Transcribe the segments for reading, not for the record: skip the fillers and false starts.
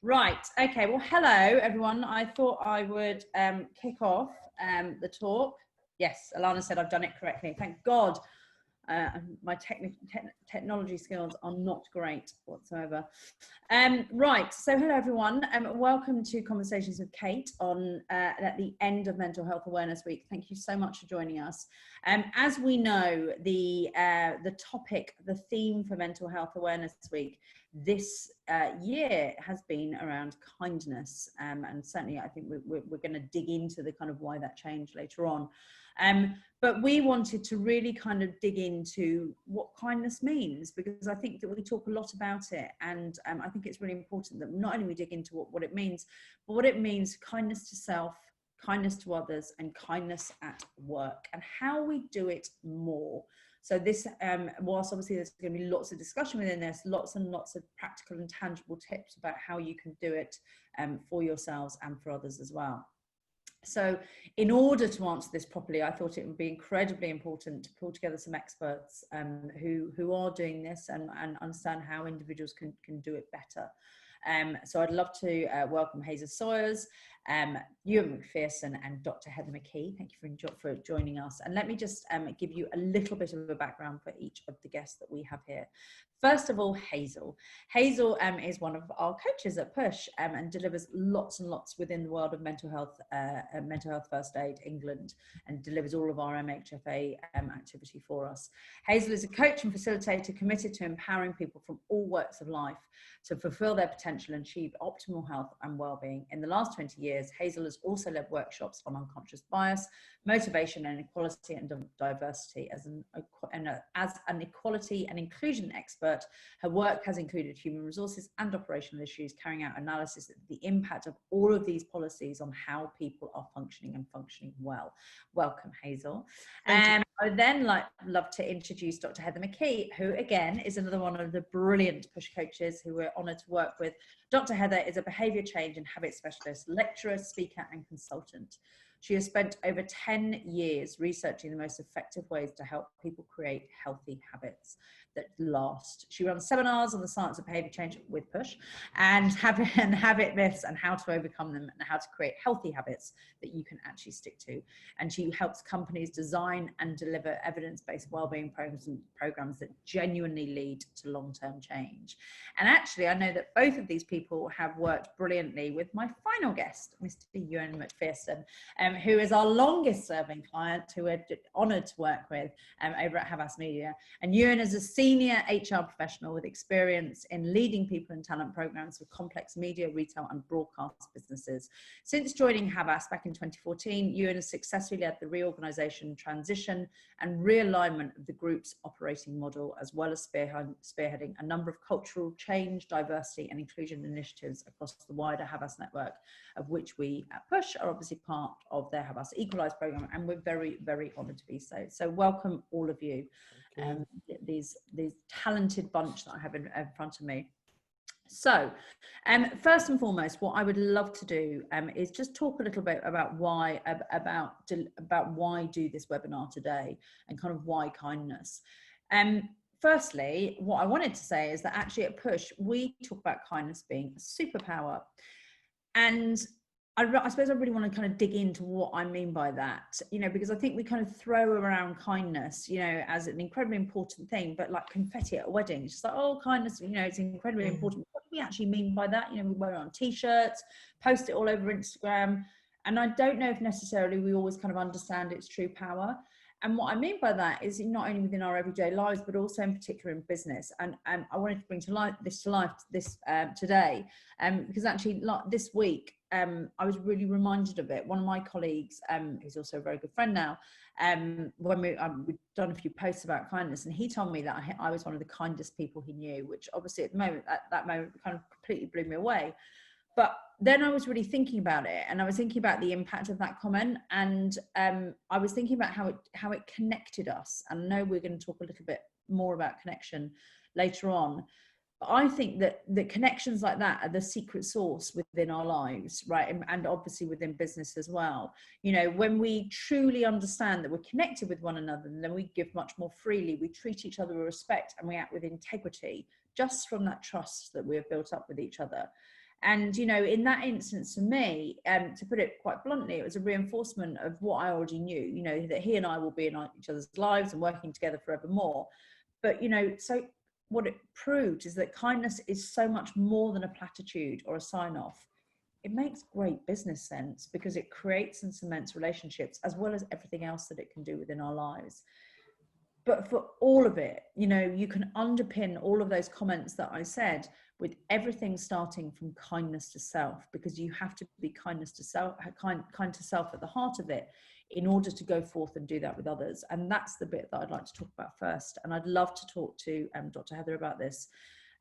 Right. Okay. Well, hello, everyone. I thought I would kick off the talk. Yes, Alana said I've done it correctly. Thank God. My technology skills are not great whatsoever. Right. So hello, everyone. Welcome to Conversations with Cate on at the end of Mental Health Awareness Week. Thank you so much for joining us. As we know, the topic, the theme for Mental Health Awareness Week this year has been around kindness, and certainly I think we're going to dig into the kind of why that changed later on. But we wanted to really kind of dig into what kindness means, because I think that we talk a lot about it, and I think it's really important that not only we dig into what it means, but what it means: kindness to self, kindness to others, and kindness at work, and how we do it more. So this, whilst obviously there's going to be lots of discussion within this, lots and lots of practical and tangible tips about how you can do it for yourselves and for others as well. So in order to answer this properly, I thought it would be incredibly important to pull together some experts who are doing this and understand how individuals can do it better. So I'd love to welcome Hazel Sawyers, Ewan McPherson, and Dr. Heather McKee. Thank you for joining us. And let me just give you a little bit of a background for each of the guests that we have here. First of all, Hazel. Hazel is one of our coaches at Push and delivers lots and lots within the world of mental health first aid England, and delivers all of our MHFA activity for us. Hazel is a coach and facilitator committed to empowering people from all walks of life to fulfill their potential and achieve optimal health and well-being. In the last 20 years, Hazel has also led workshops on unconscious bias, motivation and equality and diversity. As an equality and inclusion expert, her work has included human resources and operational issues, carrying out analysis of the impact of all of these policies on how people are functioning well. Welcome, Hazel. I would then love to introduce Dr. Heather McKee, who again is another one of the brilliant Push coaches who we're honoured to work with. Dr. Heather is a behaviour change and habit specialist, lecturer, speaker and consultant. She has spent over 10 years researching the most effective ways to help people create healthy habits that last. She runs seminars on the science of behaviour change with Push and habit myths and how to overcome them and how to create healthy habits that you can actually stick to. And she helps companies design and deliver evidence-based wellbeing programs that genuinely lead to long-term change. And actually, I know that both of these people have worked brilliantly with my final guest, Mr. Ewan McPherson, who is our longest serving client, who we're honoured to work with over at Havas Media. And Ewan is a senior HR professional with experience in leading people and talent programs for complex media, retail and broadcast businesses. Since joining Havas back in 2014, Ewan has successfully led the reorganisation, transition and realignment of the group's operating model, as well as spearheading a number of cultural change, diversity and inclusion initiatives across the wider Havas network, of which we at Push are obviously part of their Havas Equalise programme, and we're very, very honoured to be so. So welcome all of you, these talented bunch that I have in front of me. So first and foremost, what I would love to do is just talk a little bit about why do this webinar today, and kind of why kindness. Firstly, what I wanted to say is that actually at Push, we talk about kindness being a superpower. And I suppose I really want to kind of dig into what I mean by that, because I think we kind of throw around kindness, as an incredibly important thing, but like confetti at a wedding, it's just like, oh, kindness, it's incredibly important. What do we actually mean by that? We wear it on t-shirts, post it all over Instagram. And I don't know if necessarily we always kind of understand its true power. And what I mean by that is not only within our everyday lives, but also in particular in business. And I wanted to bring this to life today, because actually this week, I was really reminded of it. One of my colleagues, who's also a very good friend now, when we've done a few posts about kindness, and he told me that I was one of the kindest people he knew, which obviously at that moment kind of completely blew me away. But then I was really thinking about it, and I was thinking about the impact of that comment, and I was thinking about how it connected us. And I know we're going to talk a little bit more about connection later on. But I think that the connections like that are the secret sauce within our lives, right? And obviously within business as well. When we truly understand that we're connected with one another, then we give much more freely. We treat each other with respect, and we act with integrity, just from that trust that we have built up with each other. And, you know, in that instance, for me, to put it quite bluntly, it was a reinforcement of what I already knew, you know, that he and I will be in each other's lives and working together forevermore. But, you know, so what it proved is that kindness is so much more than a platitude or a sign off. It makes great business sense because it creates and cements relationships as well as everything else that it can do within our lives. But for all of it, you know, you can underpin all of those comments that I said with everything starting from kindness to self, because you have to be kindness to self, kind to self at the heart of it in order to go forth and do that with others. And that's the bit that I'd like to talk about first. And I'd love to talk to Dr. Heather about this.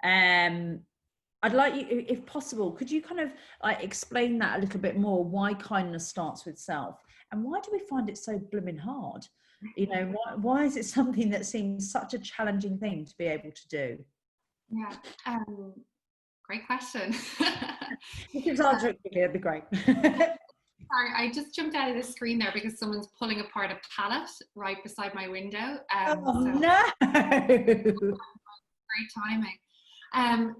I'd like you, if possible, could you kind of explain that a little bit more, why kindness starts with self? And why do we find it so blooming hard? You know, why is it something that seems such a challenging thing to be able to do? Yeah, great question. If you could answer it quickly, that'd be great. Sorry, I just jumped out of the screen there because someone's pulling apart a pallet right beside my window. Oh, So no! great timing.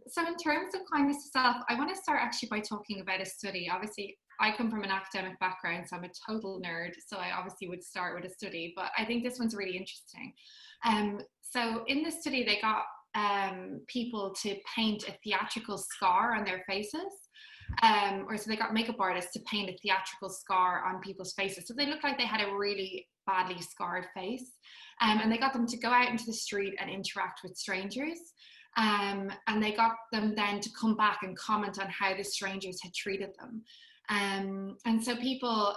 So in terms of kindness to self, I want to start actually by talking about a study. Obviously, I come from an academic background, so I'm a total nerd. So I obviously would start with a study, but I think this one's really interesting. So in this study, they got people to paint a theatrical scar on their faces. Or so they got makeup artists to paint a theatrical scar on people's faces. So they looked like they had a really badly scarred face. And they got them to go out into the street and interact with strangers. And they got them then to come back and comment on how the strangers had treated them. And so people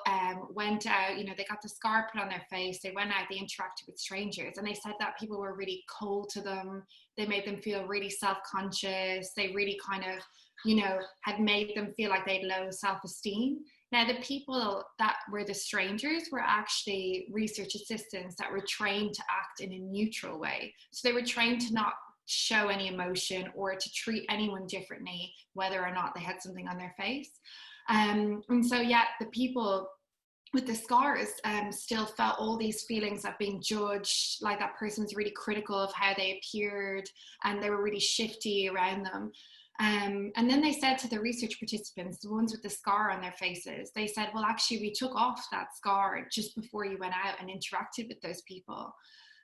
went out, you know, they got the scar put on their face, they went out, they interacted with strangers, and they said that people were really cold to them. They made them feel really self-conscious. They really kind of, you know, had made them feel like they had low self-esteem. Now, the people that were the strangers were actually research assistants that were trained to act in a neutral way. So they were trained to not show any emotion or to treat anyone differently, whether or not they had something on their face. And so, yeah, the people with the scars still felt all these feelings of being judged, like that person was really critical of how they appeared and they were really shifty around them. And then they said to the research participants, the ones with the scar on their faces, they said, well, actually, we took off that scar just before you went out and interacted with those people.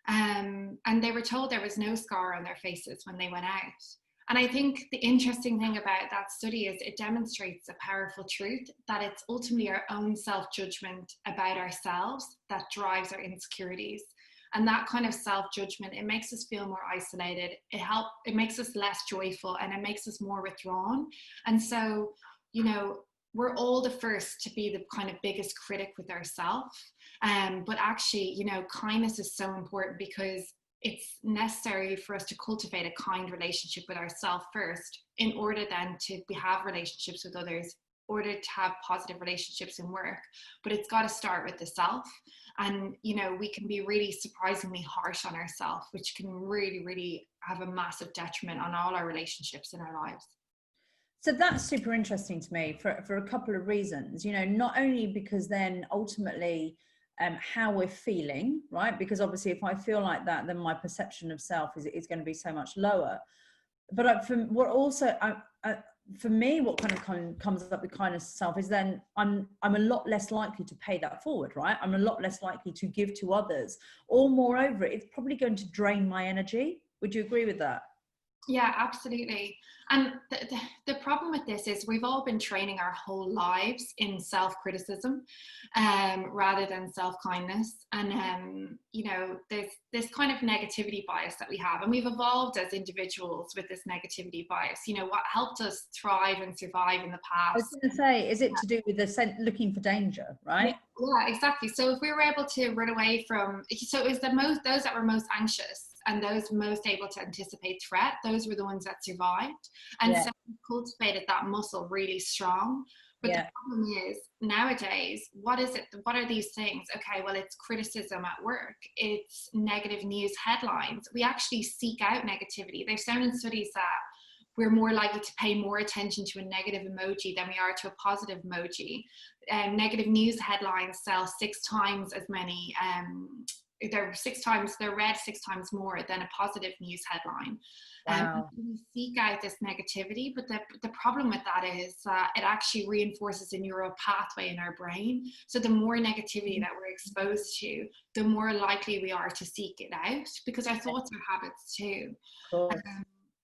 And they were told there was no scar on their faces when they went out. And I think the interesting thing about that study is it demonstrates a powerful truth that it's ultimately our own self-judgment about ourselves that drives our insecurities. And that kind of self-judgment, it makes us feel more isolated. It makes us less joyful, and it makes us more withdrawn. And so, you know, we're all the first to be the kind of biggest critic with ourselves. But actually, you know, kindness is so important because it's necessary for us to cultivate a kind relationship with ourselves first in order then to have relationships with others, in order to have positive relationships in work. But it's got to start with the self. And, you know, we can be really surprisingly harsh on ourselves, which can really, really have a massive detriment on all our relationships in our lives. So that's super interesting to me for a couple of reasons, you know, not only because then ultimately how we're feeling, right? Because obviously if I feel like that, then my perception of self is going to be so much lower. But for me, what kind of comes up with kindness to self is then I'm a lot less likely to pay that forward, right? I'm a lot less likely to give to others, or moreover, it's probably going to drain my energy. Would you agree with that? Yeah, absolutely. And the problem with this is we've all been training our whole lives in self-criticism rather than self-kindness. And, you know, there's this kind of negativity bias that we have. And we've evolved as individuals with this negativity bias. You know, what helped us thrive and survive in the past. I was going to say, is it to do with the looking for danger, right? Yeah, exactly. So if we were able to run away from, so it was those that were most anxious and those most able to anticipate threat, those were the ones that survived. And so we cultivated that muscle really strong. But the problem is nowadays, what is it? What are these things? Okay, well, it's criticism at work. It's negative news headlines. We actually seek out negativity. They've shown in studies that we're more likely to pay more attention to a negative emoji than we are to a positive emoji. Negative news headlines sell 6 times as many they're read 6 times more than a positive news headline. Wow. We seek out this negativity, but the problem with that is it actually reinforces a neural pathway in our brain. So the more negativity that we're exposed to, the more likely we are to seek it out, because our thoughts are habits too. Cool.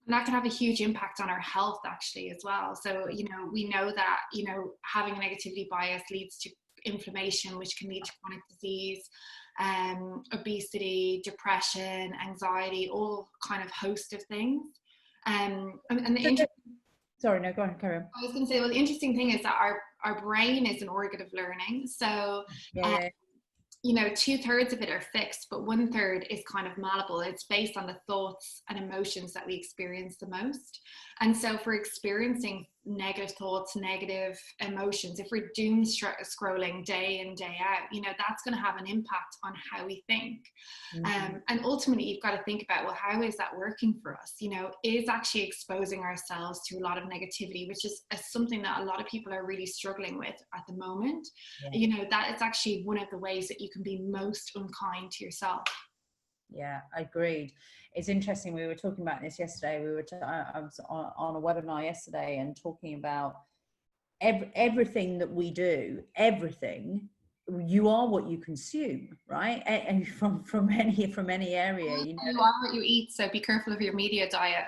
And that can have a huge impact on our health actually as well. So, we know that, having a negativity bias leads to inflammation, which can lead to chronic disease, obesity, depression, anxiety, all kind of host of things. Sorry, no, go on, carry on. I was going to say, well, the interesting thing is that our brain is an organ of learning. So, Yeah. 2/3 of it are fixed, but 1/3 is kind of malleable. It's based on the thoughts and emotions that we experience the most. And so if we're experiencing negative thoughts, negative emotions, if we're doom scrolling day in, day out, that's going to have an impact on how we think. And ultimately, you've got to think about, well, how is that working for us? Is actually exposing ourselves to a lot of negativity, which is something that a lot of people are really struggling with at the moment. Yeah. That is actually one of the ways that you can be most unkind to yourself. Yeah, agreed. It's interesting. We were talking about this yesterday. I was on a webinar yesterday and talking about everything that we do. Everything, you are what you consume, right? And from any area, You are what you eat. So be careful of your media diet.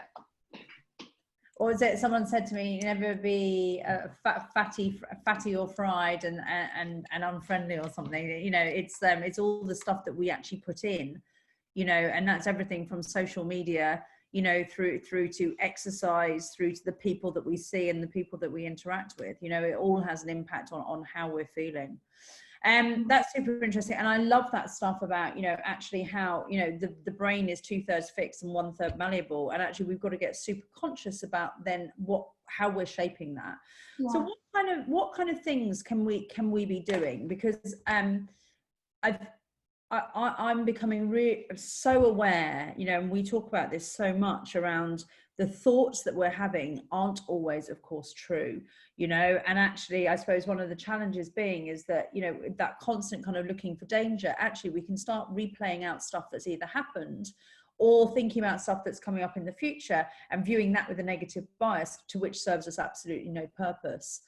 Or is it, someone said to me, never be fatty or fried and unfriendly or something. It's all the stuff that we actually put in, and that's everything from social media, through to exercise, through to the people that we see and the people that we interact with. It all has an impact on how we're feeling. That's super interesting. And I love that stuff about, actually how, the brain is 2/3 fixed and 1/3 malleable. And actually we've got to get super conscious about then how we're shaping that. Yeah. So what kind of things can we be doing? Because I'm becoming so aware, and we talk about this so much around the thoughts that we're having aren't always, of course, true, and actually, I suppose one of the challenges being is that, that constant kind of looking for danger, actually, we can start replaying out stuff that's either happened or thinking about stuff that's coming up in the future and viewing that with a negative bias, to which serves us absolutely no purpose.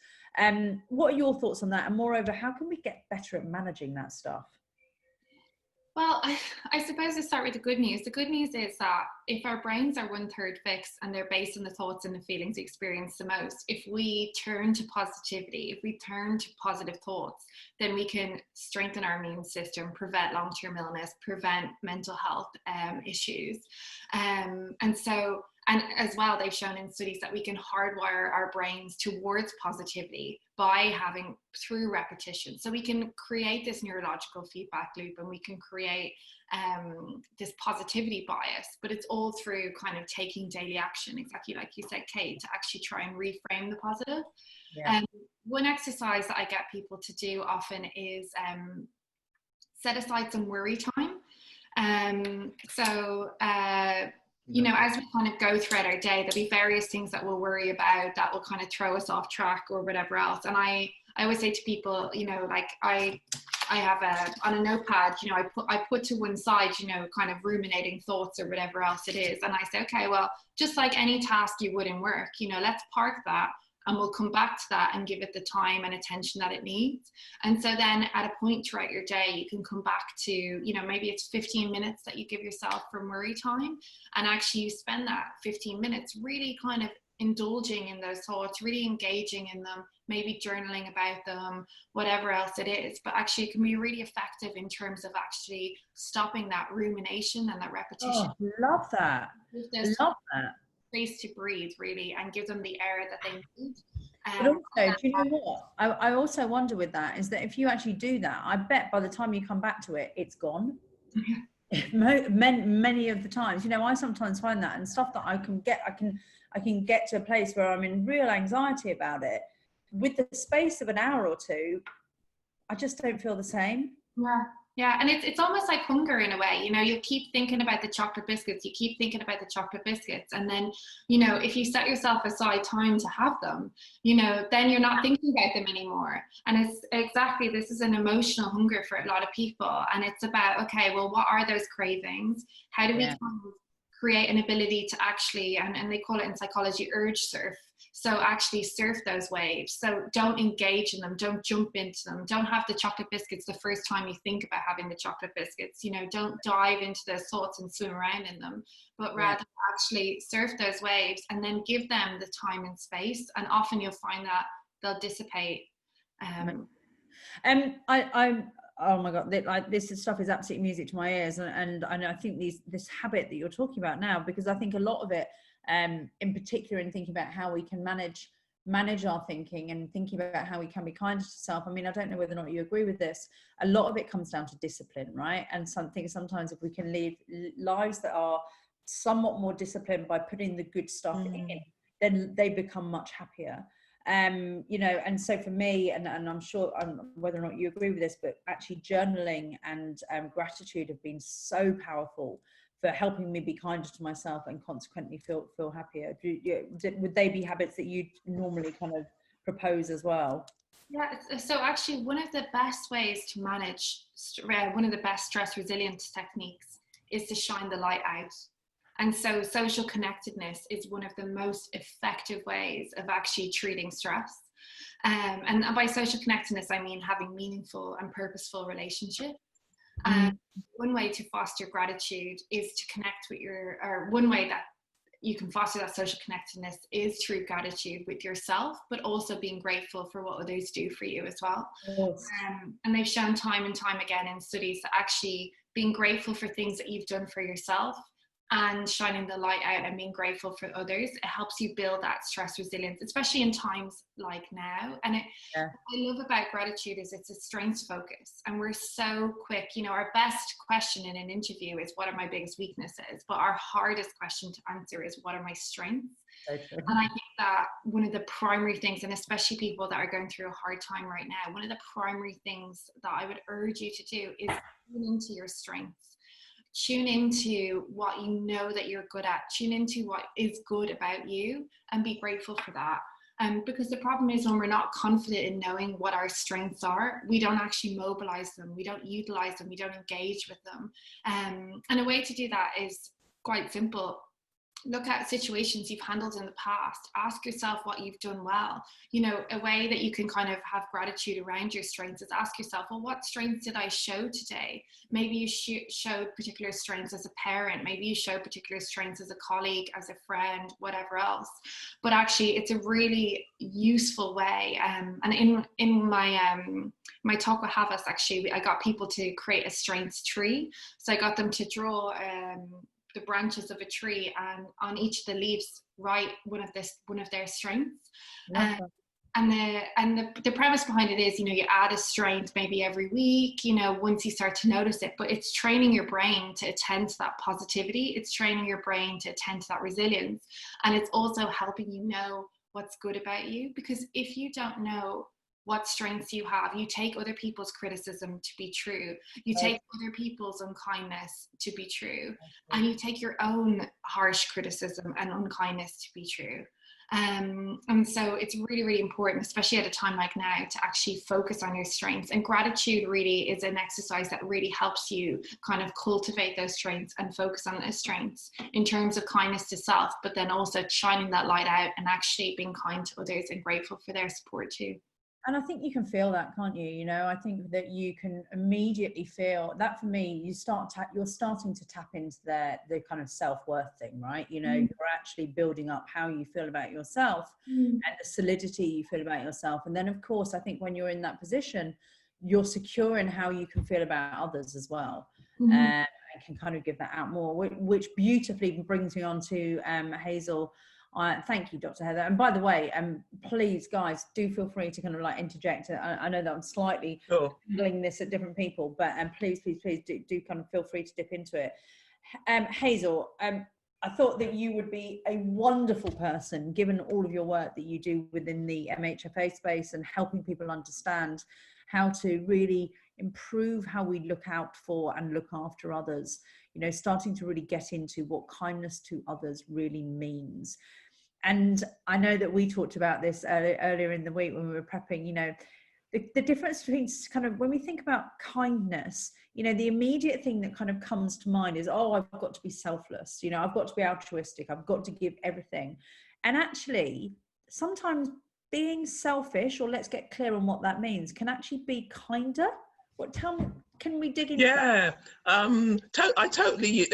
What are your thoughts on that? And moreover, how can we get better at managing that stuff? Well, I suppose to start with the good news. The good news is that if our brains are 1/3 fixed and they're based on the thoughts and the feelings we experience the most, if we turn to positivity, if we turn to positive thoughts, then we can strengthen our immune system, prevent long-term illness, prevent mental health issues. And as well, they've shown in studies that we can hardwire our brains towards positivity by having through repetition. So we can create this neurological feedback loop, and we can create this positivity bias, but it's all through kind of taking daily action, exactly like you said, Cate, to actually try and reframe the positive. Yeah. One exercise that I get people to do often is set aside some worry time. As we kind of go throughout our day, there'll be various things that we'll worry about that will kind of throw us off track or whatever else. And I always say to people, like I have on a notepad, I put to one side, kind of ruminating thoughts or whatever else it is. And I say, okay, well, just like any task you would in work, let's park that, and we'll come back to that and give it the time and attention that it needs. And so then at a point throughout your day, you can come back to, maybe it's 15 minutes that you give yourself for worry time. And actually you spend that 15 minutes really kind of indulging in those thoughts, really engaging in them, maybe journaling about them, whatever else it is. But actually it can be really effective in terms of actually stopping that rumination and that repetition. Oh, love that. Love that. Space to breathe, really, and give them the air that they need. But also, do you know what? I also wonder with that is that if you actually do that, I bet by the time you come back to it, it's gone. Many of the times, I sometimes find that, and stuff that I can get to a place where I'm in real anxiety about it. With the space of an hour or two, I just don't feel the same. Yeah. Yeah, and it's almost like hunger in a way. You know, you keep thinking about the chocolate biscuits, you keep thinking about the chocolate biscuits, and then, you know, if you set yourself aside time to have them, you know, then you're not thinking about them anymore. And it's exactly, this is an emotional hunger for a lot of people, and it's about, okay, well, what are those cravings? How do we kind of create an ability to actually, and they call it in psychology, urge surf. So actually surf those waves. So don't engage in them, don't jump into them, don't have the chocolate biscuits the first time you think about having the chocolate biscuits, you know, don't dive into those thoughts and swim around in them, but rather actually surf those waves and then give them the time and space. And often you'll find that they'll dissipate. Oh my God, this stuff is absolute music to my ears. And I think this habit that you're talking about now, because I think a lot of it, in particular in thinking about how we can manage our thinking and thinking about how we can be kinder to self. I mean, I don't know whether or not you agree with this. A lot of it comes down to discipline, right? And sometimes if we can live lives that are somewhat more disciplined by putting the good stuff in, then they become much happier. You know, and so for me, and I'm sure whether or not you agree with this, but actually journaling and gratitude have been so powerful for helping me be kinder to myself and consequently feel happier. Would they be habits that you normally kind of propose as well? Yeah, so actually one of the best ways to manage, one of the best stress resilience techniques is to shine the light out. And so social connectedness is one of the most effective ways of actually treating stress. And by social connectedness, I mean having meaningful and purposeful relationships. One way to foster gratitude is to connect with or one way that you can foster that social connectedness is through gratitude with yourself, but also being grateful for what others do for you as well. Yes. And they've shown time and time again in studies that actually being grateful for things that you've done for yourself and shining the light out and being grateful for others, it helps you build that stress resilience, especially in times like now. And what I love about gratitude is it's a strengths focus, and we're so quick, you know, our best question in an interview is what are my biggest weaknesses, but our hardest question to answer is what are my strengths. And I think that one of the primary things, and especially people that are going through a hard time right now, one of the primary things that I would urge you to do is tune into your strengths. Tune into what you know that you're good at. Tune into what is good about you and be grateful for that. Because the problem is when we're not confident in knowing what our strengths are, we don't actually mobilize them. We don't utilize them. We don't engage with them. And a way to do that is quite simple. Look at situations you've handled in the past. Ask yourself what you've done well. You know, a way that you can kind of have gratitude around your strengths is ask yourself, well, what strengths did I show today? Maybe you showed particular strengths as a parent. Maybe you showed particular strengths as a colleague, as a friend, whatever else. But actually, it's a really useful way. And in my talk with Havas, actually, I got people to create a strengths tree. So I got them to draw the branches of a tree, and on each of the leaves write one of their strengths. And the premise behind it is, you know, you add a strength maybe every week, you know, once you start to notice it, but it's training your brain to attend to that positivity. It's training your brain to attend to that resilience. And it's also helping you know what's good about you, because if you don't know what strengths you have, you take other people's criticism to be true, you take other people's unkindness to be true, and you take your own harsh criticism and unkindness to be true. And so it's really, really important, especially at a time like now, to actually focus on your strengths. And gratitude really is an exercise that really helps you kind of cultivate those strengths and focus on those strengths in terms of kindness to self, but then also shining that light out and actually being kind to others and grateful for their support too. And I think you can feel that, can't you? You know, I think that you can immediately feel that. For me, you're starting to tap into the kind of self-worth thing, right? You know, you're actually building up how you feel about yourself and the solidity you feel about yourself. And then, of course, I think when you're in that position, you're secure in how you can feel about others as well. And can kind of give that out more, which beautifully brings me on to Hazel. Thank you, Dr. Heather. And by the way, please, guys, do feel free to kind of like interject. I know that I'm slightly handling this at different people, but please do kind of feel free to dip into it. Hazel, I thought that you would be a wonderful person, given all of your work that you do within the MHFA space and helping people understand how to really improve how we look out for and look after others, you know, starting to really get into what kindness to others really means. And I know that we talked about this earlier in the week when we were prepping, you know, the difference between kind of when we think about kindness, you know, the immediate thing that kind of comes to mind is, oh, I've got to be selfless, you know, I've got to be altruistic, I've got to give everything. And actually, sometimes being selfish, or let's get clear on what that means, can actually be kinder. What, tell me, can we dig into that? I totally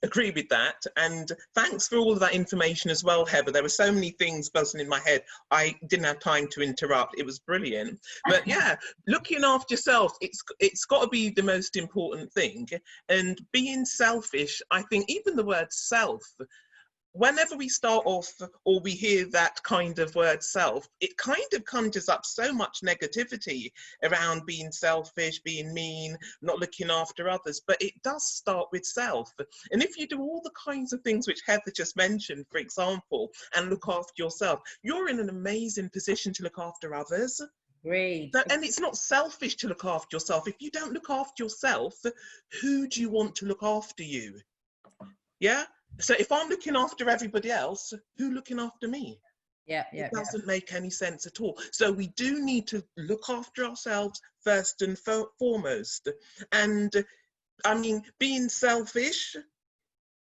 agree with that, and thanks for all of that information as well, Heather. There were so many things buzzing in my head. I didn't have time to interrupt. It was brilliant. But yeah, looking after yourself, it's got to be the most important thing. And being selfish, I think even the word self, whenever we start off or we hear that kind of word self, it kind of conjures up so much negativity around being selfish, being mean, not looking after others. But it does start with self. And if you do all the kinds of things which Heather just mentioned, for example, and look after yourself, you're in an amazing position to look after others. Great. And it's not selfish to look after yourself. If you don't look after yourself, who do you want to look after you? Yeah? So if I'm looking after everybody else, who's looking after me? It doesn't make any sense at all. So we do need to look after ourselves first and foremost. And I mean, being selfish,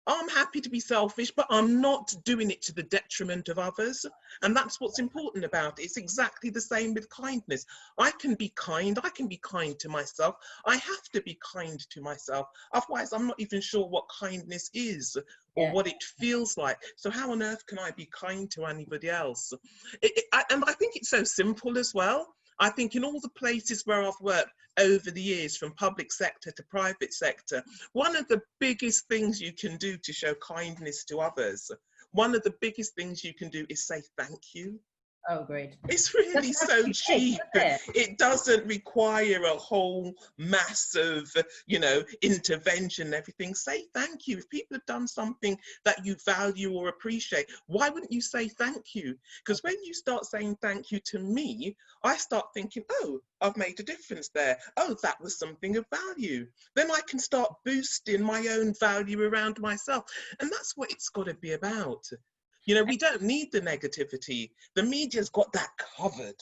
I'm happy to be selfish, but I'm not doing it to the detriment of others. And that's what's important about it. It's exactly the same with kindness. I can be kind to myself. I have to be kind to myself. Otherwise, I'm not even sure what kindness is or what it feels like. So how on earth can I be kind to anybody else? And I think it's so simple as well. I think in all the places where I've worked over the years, from public sector to private sector, one of the biggest things you can do to show kindness to others, one of the biggest things you can do is say thank you. Oh, great. It's really so cheap. It doesn't require a whole massive, you know, intervention and everything. Say thank you. If people have done something that you value or appreciate, why wouldn't you say thank you? Because when you start saying thank you to me, I start thinking, oh, I've made a difference there. Oh, that was something of value. Then I can start boosting my own value around myself. And that's what it's got to be about. You know, we don't need the negativity. The media's got that covered,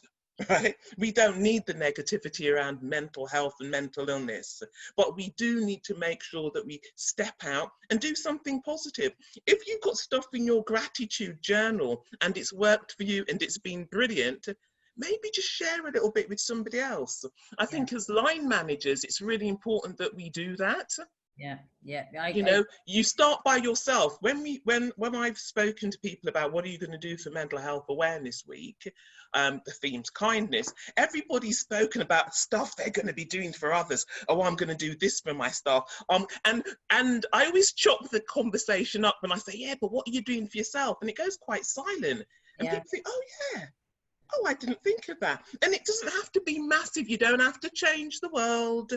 right? We don't need the negativity around mental health and mental illness, but we do need to make sure that we step out and do something positive. If you've got stuff in your gratitude journal and it's worked for you and it's been brilliant, maybe just share a little bit with somebody else. I think as line managers, it's really important that we do that. You know, you start by yourself. When I've spoken to people about what are you going to do for Mental Health Awareness Week, the theme's kindness, everybody's spoken about stuff they're going to be doing for others. Oh, I'm going to do this for my staff. And I always chop the conversation up when I say, yeah, but what are you doing for yourself? And it goes quite silent. And people think, oh yeah, oh, I didn't think of that. And it doesn't have to be massive. You don't have to change the world.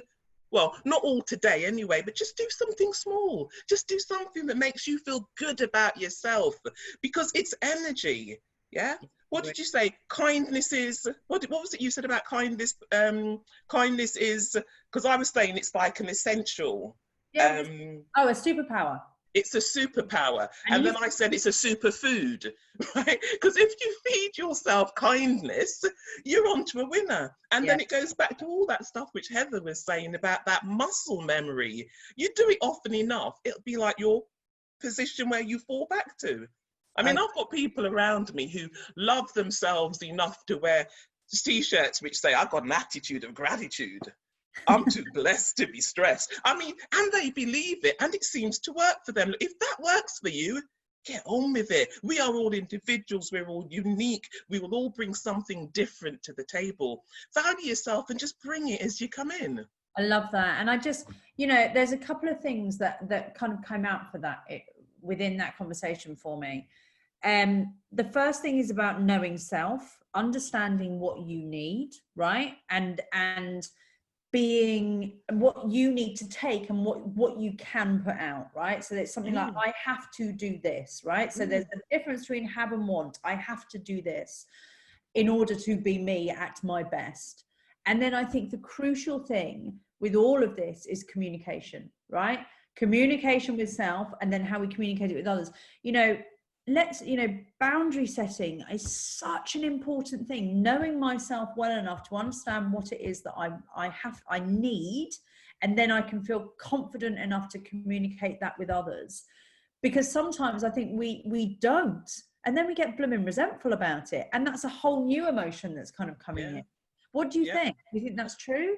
Well, not all today anyway, but just do something small. Just do something that makes you feel good about yourself, because it's energy. Yeah. What did you say? Kindness is, what was it you said about kindness? Kindness is, because I was saying it's like an essential. A superpower. It's a superpower. And then I said it's a superfood, right? Because if you feed yourself kindness, you're onto a winner. And then it goes back to all that stuff which Heather was saying about that muscle memory. You do it often enough, it'll be like your position where you fall back to. I mean, I've got people around me who love themselves enough to wear t-shirts which say, I've got an attitude of gratitude. I'm too blessed to be stressed. I mean, and they believe it, and it seems to work for them. If that works for you, get on with it. We are all individuals. We're all unique. We will all bring something different to the table. Value yourself and just bring it as you come in. I love that. And I just, you know, there's a couple of things that kind of came out for that within that conversation for me. The first thing is about knowing self, understanding what you need, right? And being what you need to take and what you can put out, right? So there's something like, I have to do this, right? So there's a difference between have and want. I have to do this in order to be me at my best. And then I think the crucial thing with all of this is communication, right? Communication with self, and then how we communicate it with others. You know, boundary setting is such an important thing. Knowing myself well enough to understand what it is that I need, and then I can feel confident enough to communicate that with others. Because sometimes I think we don't, and then we get blooming resentful about it, and that's a whole new emotion that's kind of coming in. What do you think? Do you think that's true?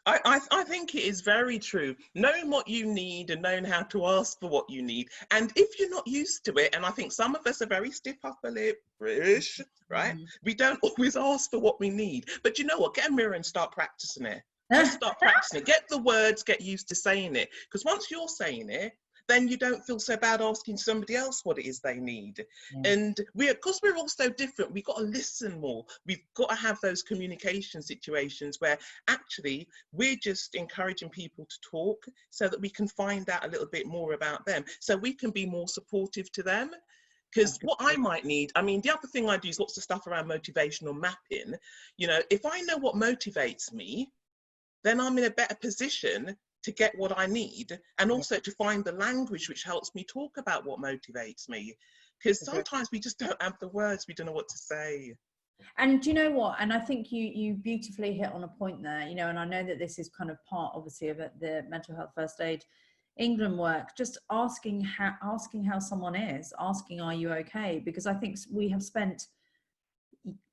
I think it is very true. Knowing what you need and knowing how to ask for what you need. And if you're not used to it, and I think some of us are very stiff upper lip British, right? We don't always ask for what we need. But you know what? Get a mirror and start practicing it. Just start practicing it. Get the words, get used to saying it. Because once you're saying it, then you don't feel so bad asking somebody else what it is they need. And because we're all so different, we've got to listen more. We've got to have those communication situations where actually we're just encouraging people to talk so that we can find out a little bit more about them, so we can be more supportive to them. Because what I might need, I mean, the other thing I do is lots of stuff around motivational mapping. You know, if I know what motivates me, then I'm in a better position to get what I need, and also to find the language which helps me talk about what motivates me. Because sometimes we just don't have the words, we don't know what to say. And do you know what? And I think you beautifully hit on a point there, you know, and I know that this is kind of part, obviously, of the Mental Health First Aid England work, just asking how someone is, asking, are you okay? Because I think we have spent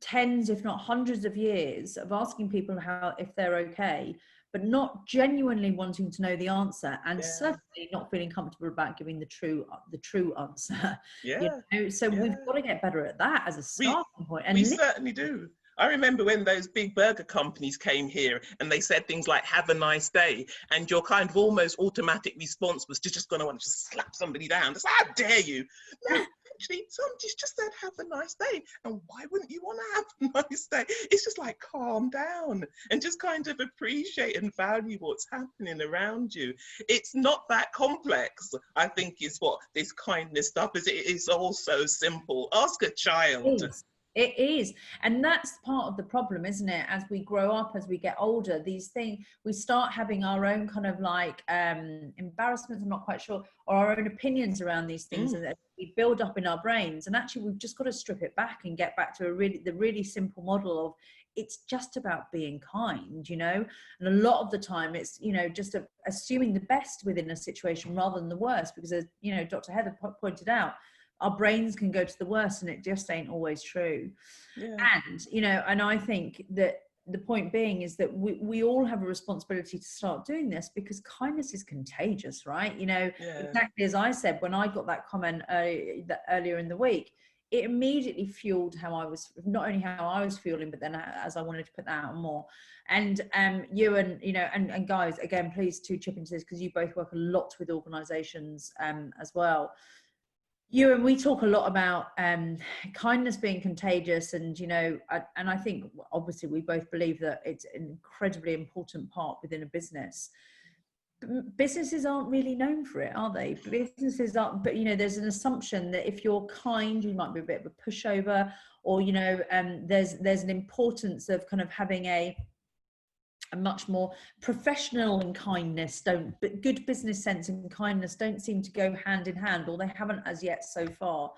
tens, if not hundreds of years of asking people if they're okay, but not genuinely wanting to know the answer, and certainly not feeling comfortable about giving the true answer. You know? So we've got to get better at that as a starting point. And we certainly do. I remember when those big burger companies came here and they said things like, have a nice day. And your kind of almost automatic response was just going to want to just slap somebody down. Just, how dare you? No, actually, somebody's just said, have a nice day. And why wouldn't you want to have a nice day? It's just like, calm down and just kind of appreciate and value what's happening around you. It's not that complex, I think, is what this kindness stuff is. It is all so simple. Ask a child. It is. And that's part of the problem, isn't it? As we grow up, as we get older, these things, we start having our own kind of like embarrassments, I'm not quite sure, or our own opinions around these things, and we build up in our brains. And actually, we've just got to strip it back and get back to the really simple model of, it's just about being kind, you know? And a lot of the time it's, you know, just assuming the best within a situation rather than the worst, because as, you know, Dr. Heather pointed out, our brains can go to the worst, and it just ain't always true. And, you know, and I think that the point being is that we all have a responsibility to start doing this, because kindness is contagious, right? You know, exactly as I said, when I got that comment earlier in the week, it immediately fueled how I was, not only how I was feeling, but then as I wanted to put that out more. And you and, you know, and guys, again, please do chip into this, because you both work a lot with organizations as well. You and we talk a lot about kindness being contagious, and you know, and I think obviously we both believe that it's an incredibly important part within a business. Businesses aren't really known for it, are they? Businesses aren't, but you know, there's an assumption that if you're kind, you might be a bit of a pushover, or you know, there's an importance of kind of having a much more professional and kindness but good business sense and kindness don't seem to go hand in hand, or they haven't as yet so far.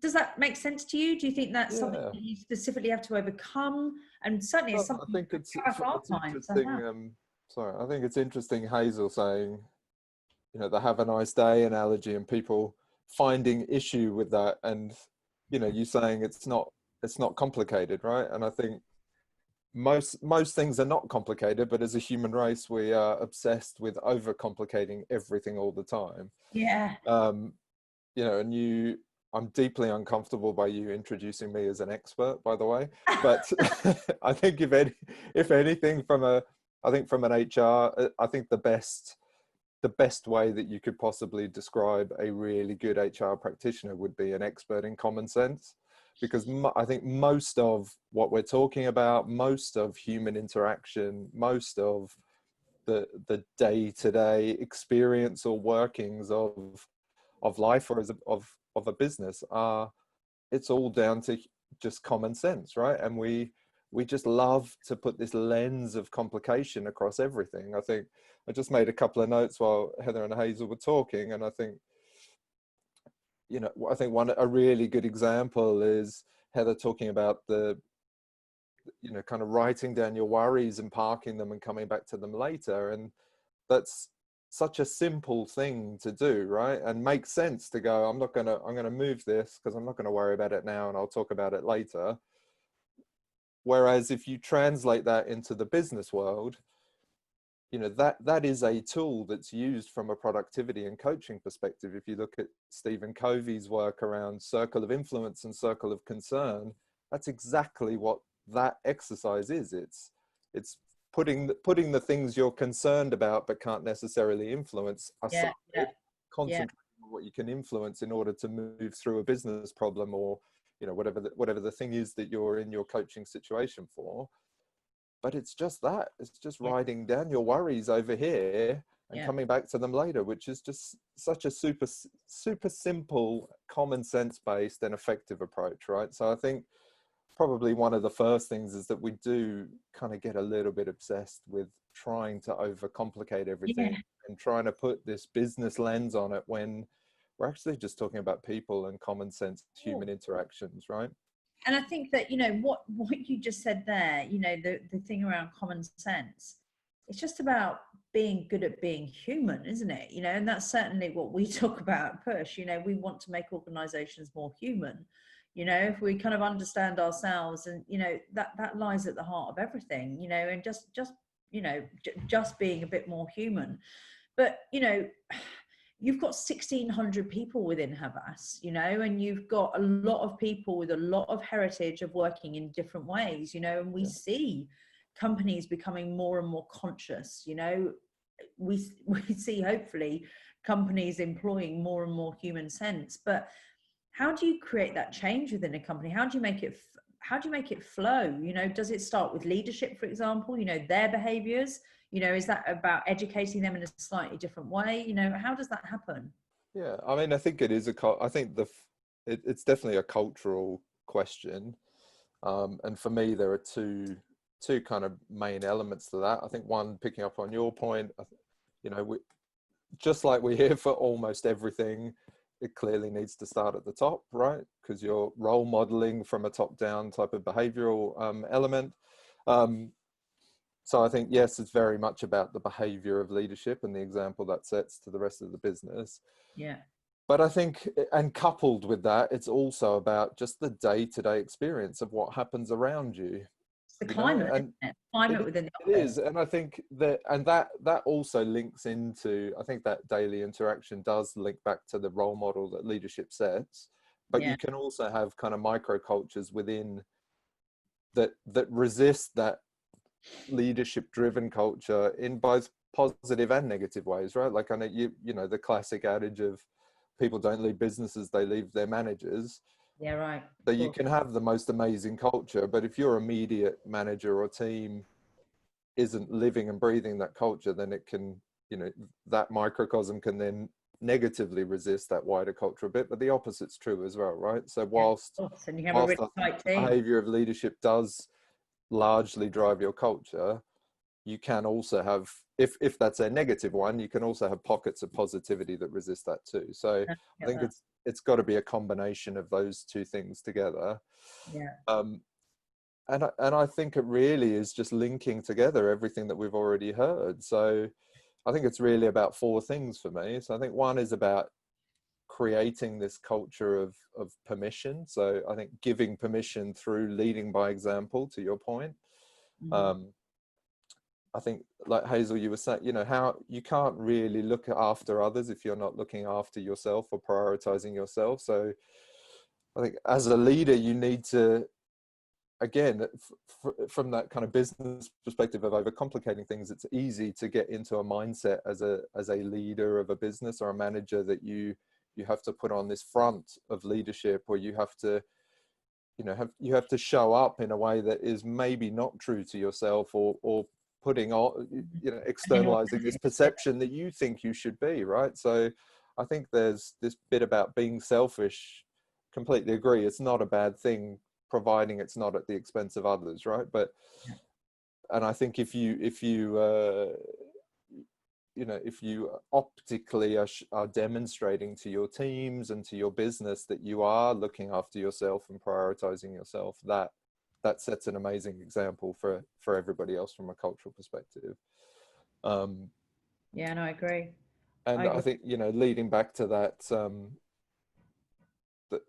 Does that make sense to you? Do you think that's something that you specifically have to overcome? And certainly it's something I think it's interesting. I think it's interesting, Hazel saying, you know, the have a nice day analogy, and people finding issue with that, and you know, you saying it's not complicated, right? And I think most things are not complicated, but as a human race, we are obsessed with overcomplicating everything all the time. You know, and I'm deeply uncomfortable by you introducing me as an expert, by the way. But I think if anything, from an HR, I think the best way that you could possibly describe a really good HR practitioner would be an expert in common sense. Because I think most of what we're talking about, most of human interaction, most of the day-to-day experience or workings of life or of a business it's all down to just common sense, right? And we we just love to put this lens of complication across everything. I think I just made a couple of notes while Heather and Hazel were talking, and I think, you know, I think a really good example is Heather talking about the, you know, kind of writing down your worries and parking them and coming back to them later. And that's such a simple thing to do, right? And makes sense to go, I'm going to move this because I'm not going to worry about it now and I'll talk about it later. Whereas if you translate that into the business world, you know, that is a tool that's used from a productivity and coaching perspective. If you look at Stephen Covey's work around circle of influence and circle of concern, that's exactly what that exercise is. It's putting the things you're concerned about but can't necessarily influence aside, concentrating on what you can influence in order to move through a business problem, or, you know, whatever the thing is that you're in your coaching situation for. But it's just that, it's just writing down your worries over here and coming back to them later, which is just such a super simple, common sense based and effective approach, right? So I think probably one of the first things is that we do kind of get a little bit obsessed with trying to overcomplicate everything and trying to put this business lens on it when we're actually just talking about people and common sense human interactions, right? And I think that, you know, what you just said there, you know, the thing around common sense, it's just about being good at being human, isn't it? You know, and that's certainly what we talk about at Push. You know, we want to make organizations more human. You know, if we kind of understand ourselves, and, you know, that lies at the heart of everything, you know, and just being a bit more human. But, you know, you've got 1,600 people within Havas, you know, and you've got a lot of people with a lot of heritage of working in different ways, you know, and we see companies becoming more and more conscious, you know, we see hopefully companies employing more and more human sense. But how do you create that change within a company? How do you make it flow? You know, does it start with leadership, for example, you know, their behaviors? You know, is that about educating them in a slightly different way? You know, how does that happen? Yeah, I mean, I think it is I think it's definitely a cultural question. And for me, there are two kind of main elements to that. I think one, picking up on your point, you know, just like we're here for almost everything, it clearly needs to start at the top, right? Because you're role modeling from a top-down type of behavioral element. So I think, yes, it's very much about the behavior of leadership and the example that sets to the rest of the business. Yeah. But I think, and coupled with that, it's also about just the day-to-day experience of what happens around you. It's the climate, isn't it? Climate within the office. It is, and I think that also links into, I think that daily interaction does link back to the role model that leadership sets. But you can also have kind of microcultures within that resist that leadership-driven culture in both positive and negative ways, right? Like, I know you know the classic adage of people don't leave businesses, they leave their managers. Yeah, right. So you can have the most amazing culture, but if your immediate manager or team isn't living and breathing that culture, then it can, you know, that microcosm can then negatively resist that wider culture a bit. But the opposite's true as well, right? So whilst and you have a really tight team. Behavior of leadership does largely drive your culture, you can also have, if that's a negative one, you can also have pockets of positivity that resist that too. So I think it's got to be a combination of those two things together. And I think it really is just linking together everything that we've already heard. So I think it's really about four things for me. So I think one is about creating this culture of permission. So I think giving permission through leading by example, to your point. I think, like Hazel, you were saying, you know, how you can't really look after others if you're not looking after yourself or prioritizing yourself. So I think as a leader, you need to, again, from that kind of business perspective of overcomplicating things, it's easy to get into a mindset as a leader of a business or a manager that you have to put on this front of leadership, or you have to, you know, you have to show up in a way that is maybe not true to yourself, or putting on, you know, externalizing this perception that you think you should be, right? So I think there's this bit about being selfish. Completely agree. It's not a bad thing providing it's not at the expense of others, right? But and I think if you you know, if you optically are demonstrating to your teams and to your business that you are looking after yourself and prioritizing yourself, that sets an amazing example for everybody else from a cultural perspective. Yeah, no, I agree. And I think, you know, leading back to that,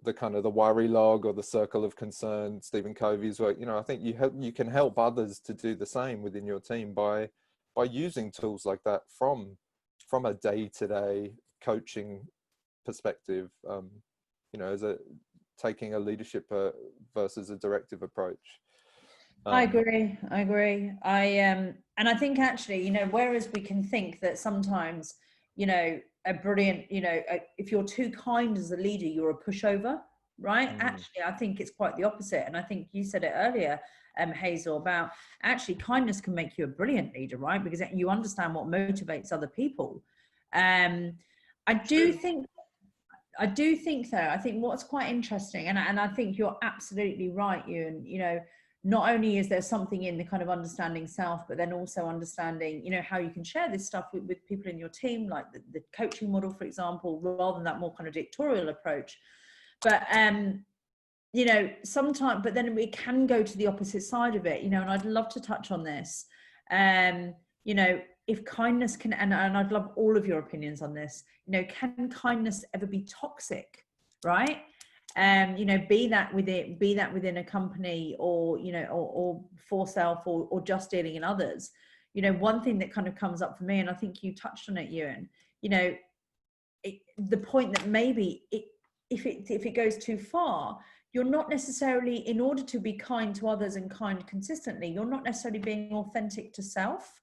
the kind of the worry log or the circle of concern, Stephen Covey's work, you know, I think you can help others to do the same within your team by using tools like that from a day-to-day coaching perspective, you know, as taking a leadership versus a directive approach. I agree. And I think actually, you know, whereas we can think that sometimes, you know, a brilliant, you know, if you're too kind as a leader, you're a pushover, right? Actually, I think it's quite the opposite. And I think you said it earlier, Hazel, about actually kindness can make you a brilliant leader, right? Because you understand what motivates other people. I do think though, I think what's quite interesting, and I think you're absolutely right, Ewan, you know, not only is there something in the kind of understanding self, but then also understanding, you know, how you can share this stuff with people in your team, like the coaching model, for example, rather than that more kind of dictatorial approach. But, you know, sometimes, but then we can go to the opposite side of it, you know, and I'd love to touch on this. You know, if kindness can, and I'd love all of your opinions on this, you know, can kindness ever be toxic, right? You know, be that within a company, or, you know, or for self, or just dealing in others. You know, one thing that kind of comes up for me, and I think you touched on it, Ewan, you know, the point that maybe if it goes too far, you're not necessarily, in order to be kind to others and kind consistently, you're not necessarily being authentic to self.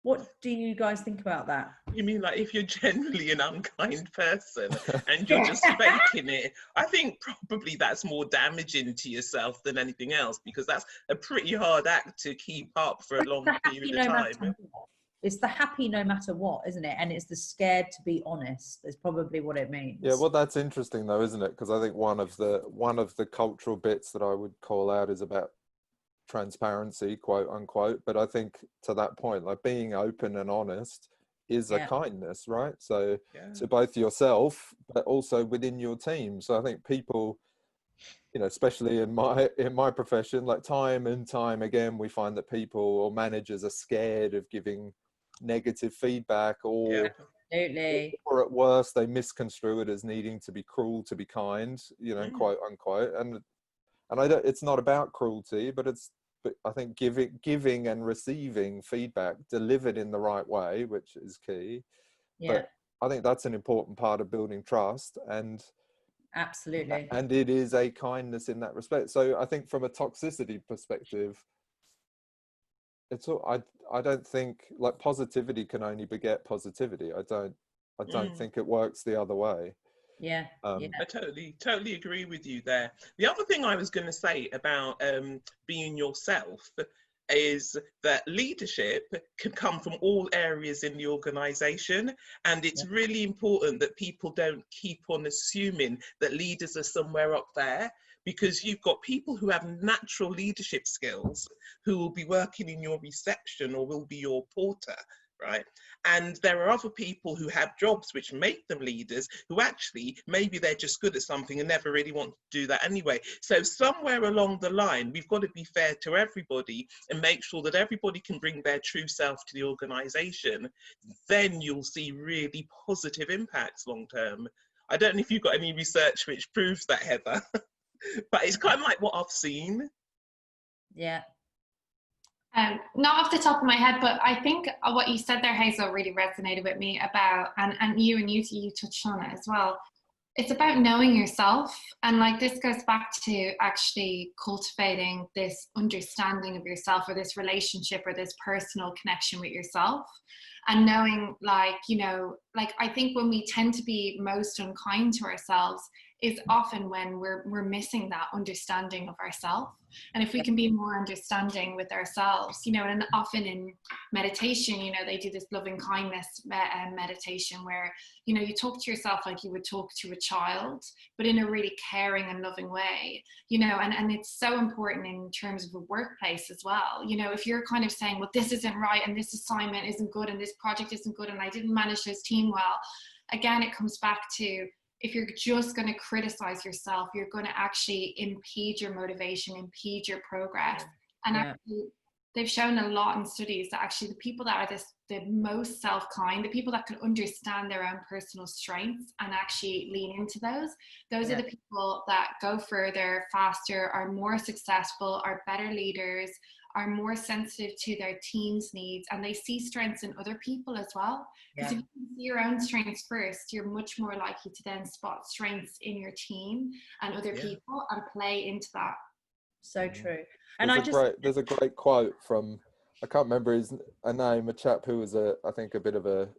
What do you guys think about that? You mean like if you're generally an unkind person and you're just faking it? I think probably that's more damaging to yourself than anything else, because that's a pretty hard act to keep up for a long period of time. It's the happy no matter what, isn't it? And it's the scared to be honest. That's probably what it means. Yeah, well, that's interesting though, isn't it? Because I think one of the cultural bits that I would call out is about transparency, quote unquote. But I think to that point, like being open and honest is a kindness, right? So to both yourself, but also within your team. So I think people, you know, especially in my profession, like time and time again, we find that people or managers are scared of giving negative feedback, or or at worst they misconstrue it as needing to be cruel to be kind, you know, quote unquote. And it's not about cruelty, but I think giving and receiving feedback delivered in the right way, which is key. But I think that's an important part of building trust, and absolutely, and it is a kindness in that respect. So I think from a toxicity perspective, it's all, I don't think, like, positivity can only beget positivity. I don't think it works the other way. I totally agree with you there. The other thing I was going to say about being yourself is that leadership can come from all areas in the organization, and it's really important that people don't keep on assuming that leaders are somewhere up there, because you've got people who have natural leadership skills who will be working in your reception or will be your porter, right? And there are other people who have jobs which make them leaders, who actually, maybe they're just good at something and never really want to do that anyway. So somewhere along the line, we've got to be fair to everybody and make sure that everybody can bring their true self to the organization. Then you'll see really positive impacts long term. I don't know if you've got any research which proves that, Heather, but it's kind of like what I've seen. Not off the top of my head, but I think what you said there, Hazel, really resonated with me about, and you touched on it as well. It's about knowing yourself, and like this goes back to actually cultivating this understanding of yourself, or this relationship, or this personal connection with yourself, and knowing, like, you know, like I think when we tend to be most unkind to ourselves, is often when we're missing that understanding of ourselves. And if we can be more understanding with ourselves, you know, and often in meditation, you know, they do this loving kindness meditation where, you know, you talk to yourself like you would talk to a child, but in a really caring and loving way, you know, and it's so important in terms of a workplace as well. You know, if you're kind of saying, well, this isn't right, and this assignment isn't good, and this project isn't good, and I didn't manage this team well, again, it comes back to, if you're just going to criticize yourself, you're going to actually impede your motivation, impede your progress. And actually, they've shown a lot in studies that actually the people that are the most self-kind, the people that can understand their own personal strengths and actually lean into those are the people that go further, faster, are more successful, are better leaders, are more sensitive to their team's needs, and they see strengths in other people as well. Because if you can see your own strengths first, you're much more likely to then spot strengths in your team and other people and play into that. So true. And there's a great quote from, I can't remember his name, a chap who was I think a bit of a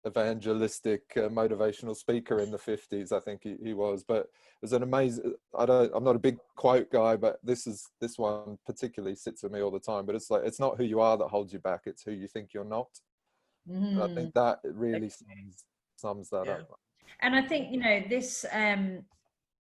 evangelistic motivational speaker in the 50s, I think he was, but it was an amazing, I'm not a big quote guy, but this one particularly sits with me all the time. But it's like, it's not who you are that holds you back, it's who you think you're not. And I think that really sums that up. And I think, you know, this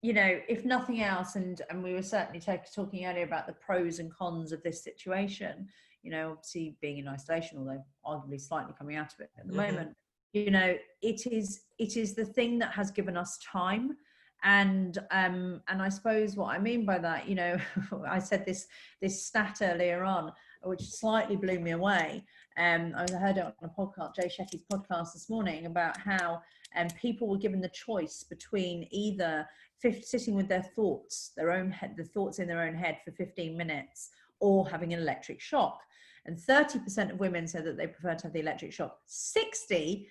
you know, if nothing else, and we were certainly talking earlier about the pros and cons of this situation, you know, obviously being in isolation, although arguably slightly coming out of it at the moment, you know, it is the thing that has given us time. And I suppose what I mean by that, you know, I said this stat earlier on, which slightly blew me away. I heard it on a podcast, Jay Shetty's podcast this morning, about how people were given the choice between either sitting with their thoughts, the thoughts in their own head for 15 minutes, or having an electric shock. And 30% of women said that they prefer to have the electric shock. 60%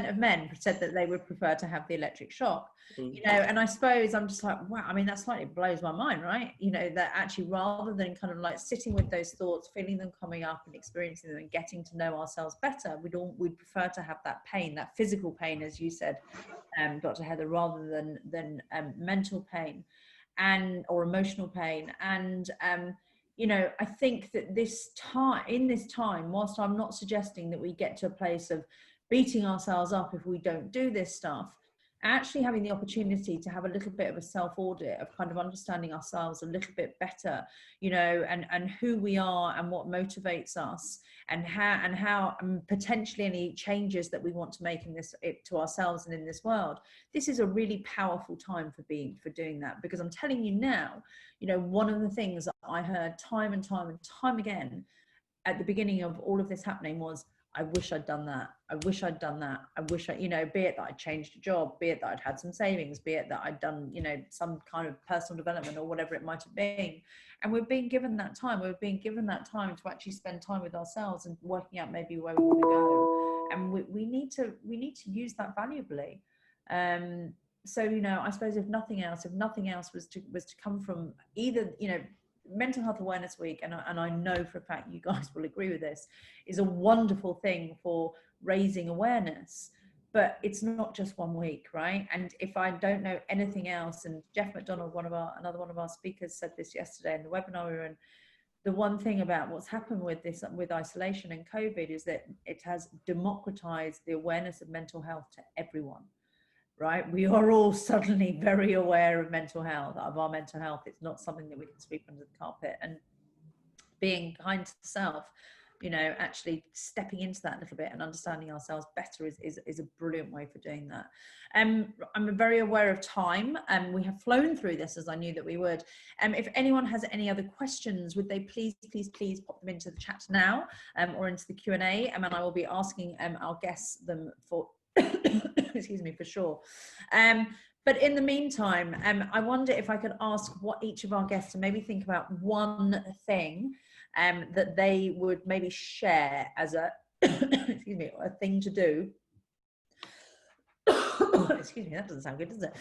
of men said that they would prefer to have the electric shock. You know, and I suppose I'm just like, wow, I mean, that slightly blows my mind, right? You know, that actually, rather than kind of like sitting with those thoughts, feeling them coming up and experiencing them and getting to know ourselves better, we'd prefer to have that pain, that physical pain, as you said, Dr. Heather, rather than mental pain or emotional pain. And you know, I think that in this time, whilst I'm not suggesting that we get to a place of beating ourselves up if we don't do this stuff, actually having the opportunity to have a little bit of a self-audit of kind of understanding ourselves a little bit better, you know, and who we are and what motivates us, and how potentially any changes that we want to make to ourselves and in this world. This is a really powerful time for doing that, because I'm telling you now, you know, one of the things that I heard time and time again at the beginning of all of this happening was, I wish I'd done that. I wish I'd done that. I wish you know, be it that I'd changed a job, be it that I'd had some savings, be it that I'd done, you know, some kind of personal development or whatever it might have been. And we're being given that time. We're being given that time to actually spend time with ourselves and working out maybe where we want to go. And we need to use that valuably. So, you know, I suppose if nothing else was to come from either, you know, Mental Health Awareness Week, and I know for a fact you guys will agree with this, is a wonderful thing for raising awareness, but it's not just 1 week, right? And if I don't know anything else, and Jeff McDonald, another one of our speakers, said this yesterday in the webinar we were in, the one thing about what's happened with isolation and COVID is that it has democratized the awareness of mental health to everyone. Right, we are all suddenly very aware of our mental health. It's not something that we can sweep under the carpet. And being kind to self, you know, actually stepping into that a little bit and understanding ourselves better is a brilliant way for doing that. I'm very aware of time, and we have flown through this as I knew that we would. If anyone has any other questions, would they please pop them into the chat now, or into the Q&A, and I will be asking our guests them for excuse me, for sure. But in the meantime, I wonder if I could ask what each of our guests to maybe think about one thing that they would maybe share as a excuse me, a thing to do. Excuse me, that doesn't sound good, does it?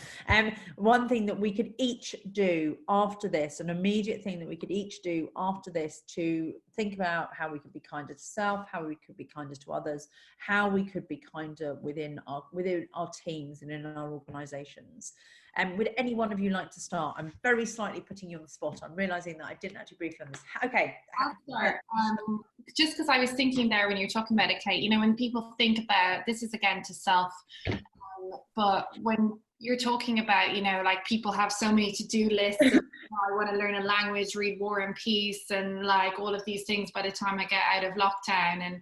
One thing that we could each do after this, an immediate thing that we could each do after this, to think about how we could be kinder to self, how we could be kinder to others, how we could be kinder within our teams and in our organizations. Would any one of you like to start? I'm very slightly putting you on the spot. I'm realizing that I didn't actually brief you on this. Okay. I'll start. Just because I was thinking there when you were talking about it, Kate, you know, when people think about, this is again to self, but when you're talking about, you know, like people have so many to-do lists, and, I want to learn a language, read War and Peace, and like all of these things by the time I get out of lockdown.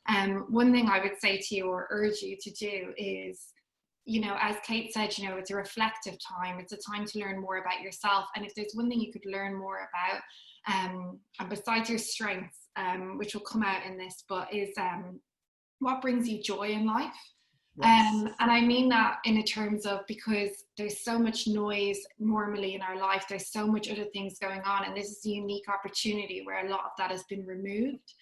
And one thing I would say to you or urge you to do is, you know, as Kate said, you know, it's a reflective time. It's a time to learn more about yourself. And if there's one thing you could learn more about, and besides your strengths, which will come out in this, but is what brings you joy in life. Yes. And I mean that in the terms of, because there's so much noise normally in our life, there's so much other things going on, and this is a unique opportunity where a lot of that has been removed,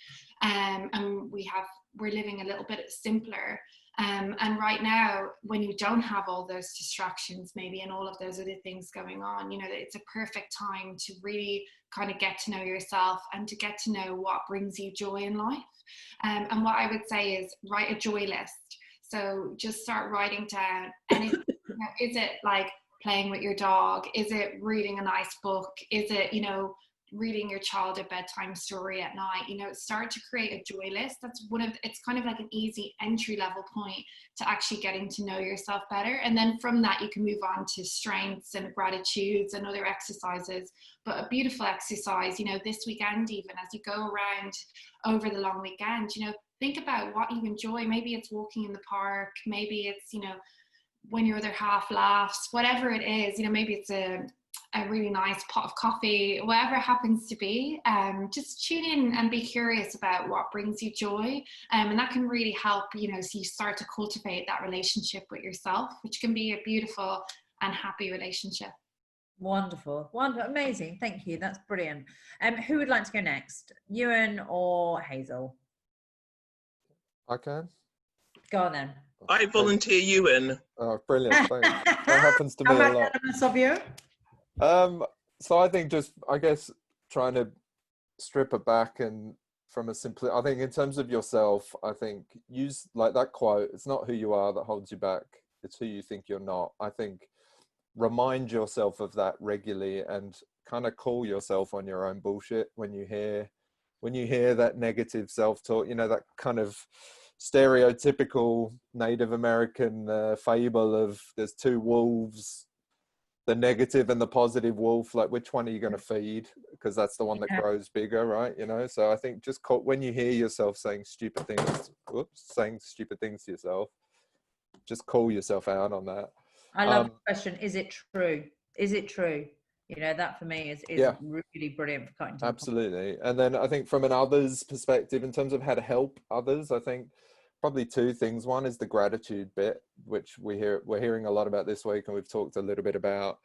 and we're living a little bit simpler. And right now, when you don't have all those distractions, maybe, and all of those other things going on, you know, it's a perfect time to really kind of get to know yourself and to get to know what brings you joy in life. And what I would say is write a joy list. So just start writing down anything. You know, is it like playing with your dog? Is it reading a nice book? Is it, you know, reading your child a bedtime story at night? You know, start to create a joy list. That's it's kind of like an easy entry level point to actually getting to know yourself better. And then from that, you can move on to strengths and gratitudes and other exercises. But a beautiful exercise, you know, this weekend, even as you go around over the long weekend, you know, think about what you enjoy. Maybe it's walking in the park. Maybe it's, you know, when your other half laughs, whatever it is, you know, maybe it's a really nice pot of coffee, whatever it happens to be. Just tune in and be curious about what brings you joy. And that can really help, you know, so you start to cultivate that relationship with yourself, which can be a beautiful and happy relationship. Wonderful. Amazing. Thank you. That's brilliant. Who would like to go next? Ewan or Hazel? I can. Go on then. I volunteer Ewan. Oh, brilliant. Thanks. That happens to me a lot. Of you? So I think just, I guess, trying to strip it back and from a simple, I think in terms of yourself, I think use like that quote, it's not who you are that holds you back, it's who you think you're not. I think remind yourself of that regularly and kind of call yourself on your own bullshit when you hear that negative self-talk, you know, that kind of stereotypical Native American fable of there's two wolves, the negative and the positive wolf, like which one are you going to feed? Because that's the one that grows bigger, right? You know, so I think just when you hear yourself saying stupid things to yourself, just call yourself out on that. I love the question. Is it true? Is it true? You know, that for me is really brilliant for cutting. Absolutely. And then I think from an others perspective, in terms of how to help others, I think probably two things. One is the gratitude bit, which we're hearing a lot about this week, and we've talked a little bit about.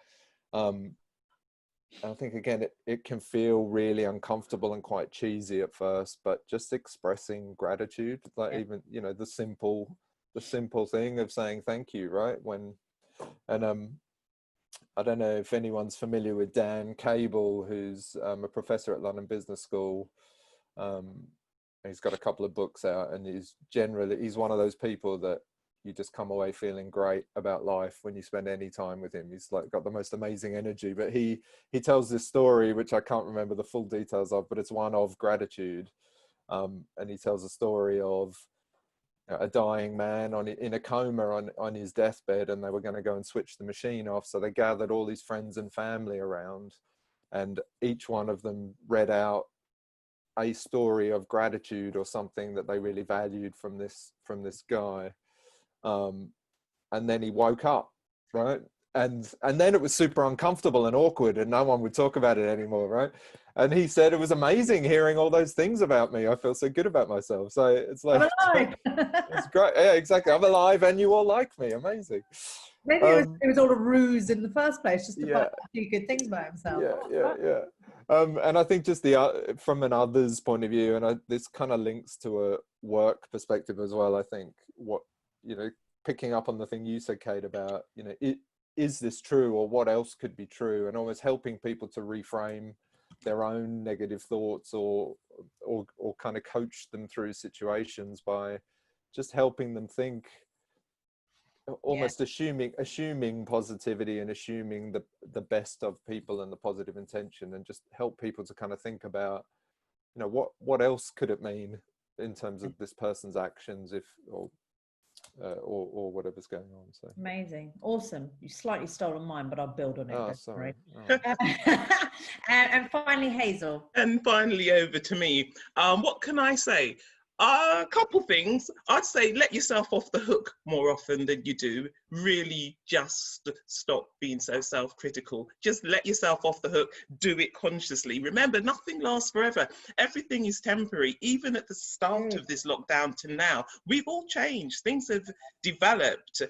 I think again, it can feel really uncomfortable and quite cheesy at first, but just expressing gratitude, like even, you know, the simple thing of saying thank you, right? I don't know if anyone's familiar with Dan Cable, who's a professor at London Business School. He's got a couple of books out, and he's one of those people that you just come away feeling great about life when you spend any time with him. He's like got the most amazing energy, but he tells this story, which I can't remember the full details of, but it's one of gratitude. And he tells a story of a dying man in a coma on his deathbed, and they were going to go and switch the machine off. So they gathered all his friends and family around, and each one of them read out a story of gratitude or something that they really valued from this guy. And then he woke up, right? And then it was super uncomfortable and awkward, and no one would talk about it anymore, right? And he said, it was amazing hearing all those things about me. I feel so good about myself. So it's like, I'm alive. It's great. Yeah, exactly. I'm alive and you all like me. Amazing. Maybe it was all a ruse in the first place, just to find a few good things about himself. Yeah. And I think just from an others point of view, and this kind of links to a work perspective as well. I think picking up on the thing you said, Cate, about, is this true, or what else could be true, and almost helping people to reframe their own negative thoughts or kind of coach them through situations by just helping them think, almost assuming positivity and assuming the best of people and the positive intention, and just help people to kind of think about, you know, what else could it mean in terms of this person's actions, if or whatever's going on. So amazing, awesome. You slightly stolen mine, but I'll build on it. oh, sorry. And finally, Hazel. And finally, over to me. What can I say? A couple things. I'd say let yourself off the hook more often than you do. Really just stop being so self-critical. Just let yourself off the hook. Do it consciously. Remember, nothing lasts forever. Everything is temporary. Even at the start of this lockdown to now, we've all changed. Things have developed.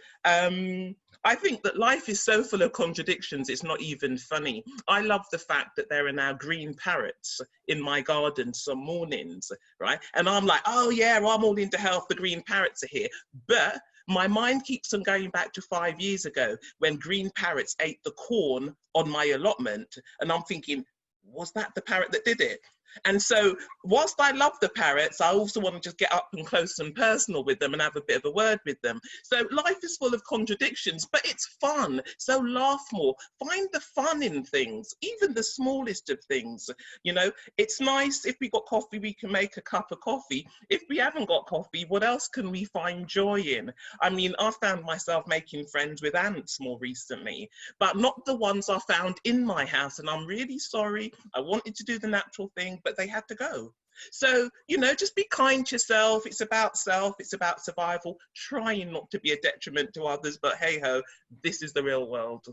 I think that life is so full of contradictions, it's not even funny. I love the fact that there are now green parrots in my garden some mornings, right? And I'm like, oh yeah, I'm all into health, the green parrots are here. But my mind keeps on going back to 5 years ago when green parrots ate the corn on my allotment. And I'm thinking, was that the parrot that did it? And so whilst I love the parrots, I also want to just get up and close and personal with them and have a bit of a word with them. So life is full of contradictions, but it's fun. So laugh more. Find the fun in things, even the smallest of things. You know, it's nice if we got coffee, we can make a cup of coffee. If we haven't got coffee, what else can we find joy in? I mean, I found myself making friends with ants more recently, but not the ones I found in my house. And I'm really sorry. I wanted to do the natural thing, but they had to go. So, you know, just be kind to yourself. It's about self. It's about survival. Trying not to be a detriment to others, but hey ho, this is the real world.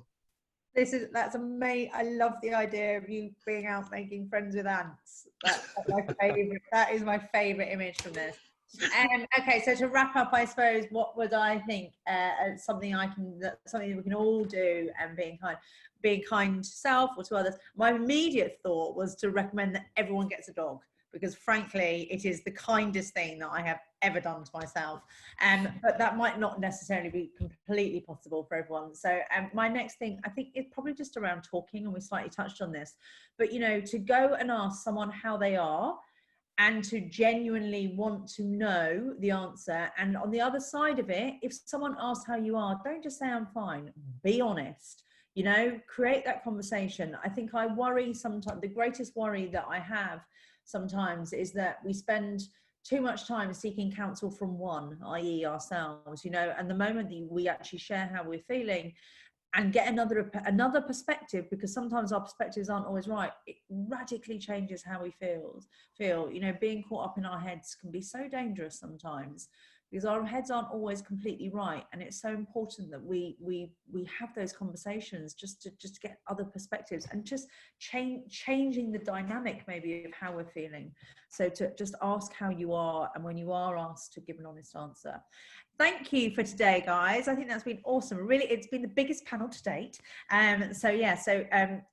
That's amazing. I love the idea of you being out making friends with ants. That's my favorite. That is my favorite image from this. Okay, so to wrap up, I suppose, what would I think? Something that we can all do, and being kind to self or to others. My immediate thought was to recommend that everyone gets a dog, because frankly, it is the kindest thing that I have ever done to myself. But that might not necessarily be completely possible for everyone. So my next thing, I think, is probably just around talking, and we slightly touched on this, but you know, to go and ask someone how they are, and to genuinely want to know the answer. And on the other side of it, if someone asks how you are, don't just say I'm fine, be honest. You know, create that conversation. I think I worry sometimes, the greatest worry that I have sometimes is that we spend too much time seeking counsel from one, i.e. ourselves, you know, and the moment that we actually share how we're feeling and get another perspective, because sometimes our perspectives aren't always right, it radically changes how we feel. You know, being caught up in our heads can be so dangerous sometimes, because our heads aren't always completely right, and it's so important that we have those conversations just to get other perspectives, and just changing the dynamic maybe of how we're feeling. So to just ask how you are, and when you are asked, to give an honest answer. Thank you for today, guys. I think that's been awesome. Really, it's been the biggest panel to date. So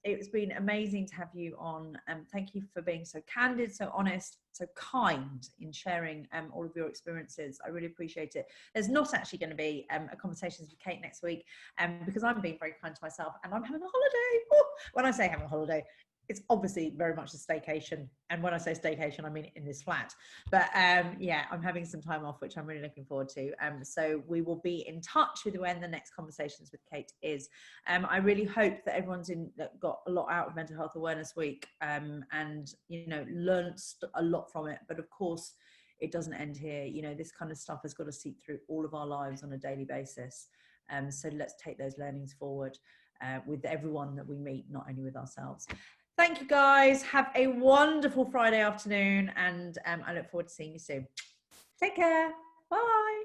it's been amazing to have you on. Thank you for being so candid, so honest, so kind in sharing all of your experiences. I really appreciate it. There's not actually going to be a Conversations with Cate next week, because I'm being very kind to myself and I'm having a holiday. Ooh, when I say having a holiday, it's obviously very much a staycation. And when I say staycation, I mean in this flat. But yeah, I'm having some time off, which I'm really looking forward to. So we will be in touch with when the next Conversations with Cate is. I really hope that everyone's got a lot out of Mental Health Awareness Week, and, you know, learned a lot from it. But of course, it doesn't end here. You know, this kind of stuff has got to seep through all of our lives on a daily basis. So let's take those learnings forward with everyone that we meet, not only with ourselves. Thank you, guys. Have a wonderful Friday afternoon, and I look forward to seeing you soon. Take care. Bye.